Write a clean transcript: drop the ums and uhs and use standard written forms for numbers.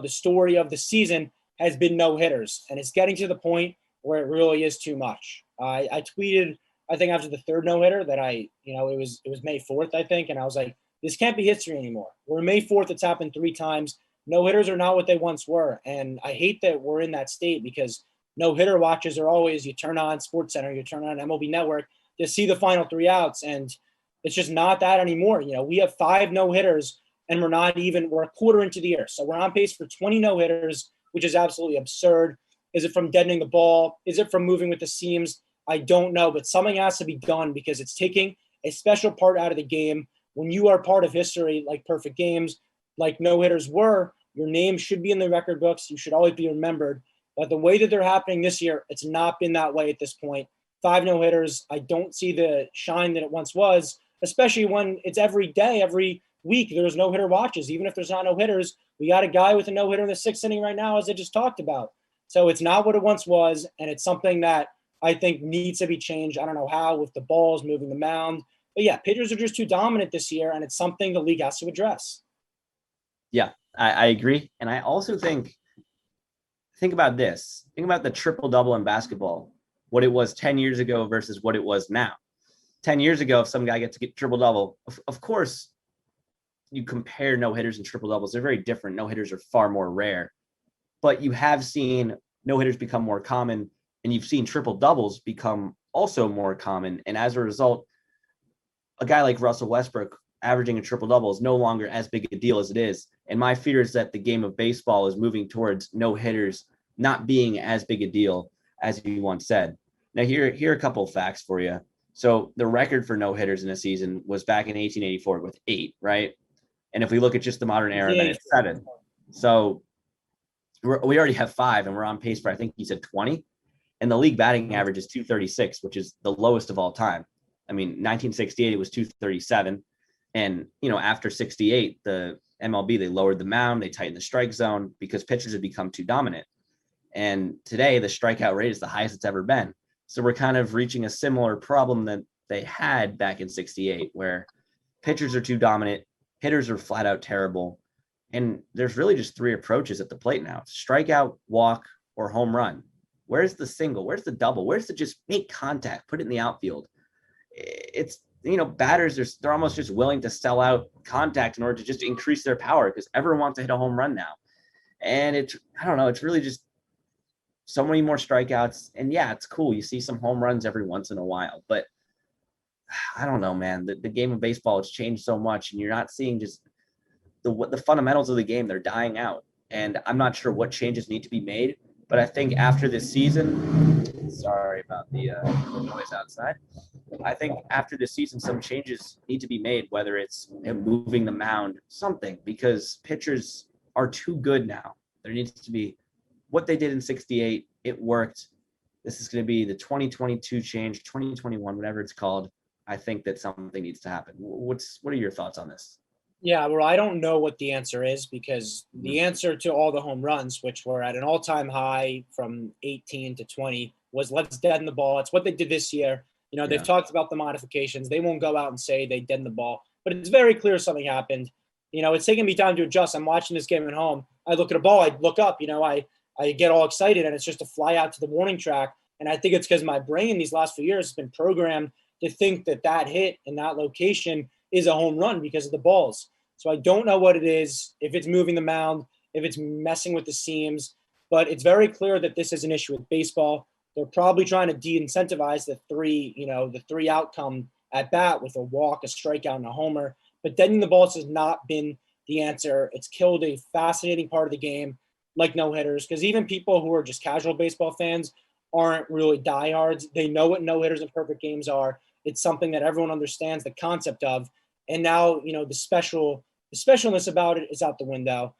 the story of the season has been no hitters, and it's getting to the point where it really is too much. I tweeted, I think after the third no hitter that it was May 4th, I think, and I was like, this can't be history anymore. We're May 4th. It's happened 3 times. No hitters are not what they once were, and I hate that we're in that state because no hitter watches are always, you turn on SportsCenter, you turn on MLB Network to see the final 3 outs, and it's just not that anymore. We have 5 no hitters, and we're a quarter into the year, so we're on pace for 20 no hitters, which is absolutely absurd. Is it from deadening the ball? Is it from moving with the seams? I don't know, but something has to be done because it's taking a special part out of the game. When you are part of history, like perfect games, like no hitters were, your name should be in the record books. You should always be remembered. But the way that they're happening this year, it's not been that way at this point. 5 no hitters. I don't see the shine that it once was, especially when it's every day, every week, there's no hitter watches. Even if there's not no hitters, we got a guy with a no hitter in the 6th inning right now, as I just talked about. So it's not what it once was, and it's something that I think needs to be changed. I don't know how, with the balls moving the mound. But yeah, pitchers are just too dominant this year, and it's something the league has to address. Yeah, I agree. And I also think about this. Think about the triple-double in basketball, what it was 10 years ago versus what it was now. 10 years ago, if some guy gets to get triple-double, of course, you compare no-hitters and triple-doubles. They're very different. No-hitters are far more rare. But you have seen no-hitters become more common, and you've seen triple-doubles become also more common. And as a result, a guy like Russell Westbrook averaging a triple-double is no longer as big a deal as it is. And my fear is that the game of baseball is moving towards no-hitters not being as big a deal as you once said. Now, here are a couple of facts for you. So the record for no-hitters in a season was back in 1884 with 8, right? And if we look at just the modern era, then it's 7. So we already have 5, and we're on pace for, I think you said 20. And the league batting average is 236, which is the lowest of all time. I mean, 1968, it was 237. And, after 68, the MLB, they lowered the mound, they tightened the strike zone because pitchers had become too dominant. And today, the strikeout rate is the highest it's ever been. So we're kind of reaching a similar problem that they had back in 68, where pitchers are too dominant, hitters are flat out terrible. And there's really just 3 approaches at the plate now: strikeout, walk, or home run. Where's the single? Where's the double? Where's the just make contact, put it in the outfield? It's, batters, they're almost just willing to sell out contact in order to just increase their power because everyone wants to hit a home run now. And I don't know, it's really just so many more strikeouts. And yeah, it's cool. You see some home runs every once in a while, but I don't know, man. The game of baseball has changed so much, and you're not seeing just the fundamentals of the game. They're dying out. And I'm not sure what changes need to be made, but I think after this season, sorry about the noise outside. I think after this season, some changes need to be made, whether it's moving the mound, something, because pitchers are too good now. There needs to be what they did in 68. It worked. This is going to be the 2022 change, 2021, whatever it's called. I think that something needs to happen. What are your thoughts on this? Yeah, well, I don't know what the answer is because the answer to all the home runs, which were at an all-time high from 18 to 20, was let's deaden the ball. It's what they did this year. They've talked about the modifications. They won't go out and say they deadened the ball, but it's very clear something happened. It's taking me time to adjust. I'm watching this game at home. I look at a ball. I look up. I get all excited, and it's just a fly out to the warning track. And I think it's because my brain these last few years has been programmed to think that hit in that location is a home run because of the balls. So I don't know what it is, if it's moving the mound, if it's messing with the seams, but it's very clear that this is an issue with baseball. They're probably trying to de-incentivize the 3 outcome at bat with a walk, a strikeout, and a homer. But deadening the balls has not been the answer. It's killed a fascinating part of the game, like no-hitters, because even people who are just casual baseball fans aren't really diehards. They know what no-hitters and perfect games are. It's something that everyone understands the concept of. And now, the specialness about it is out the window.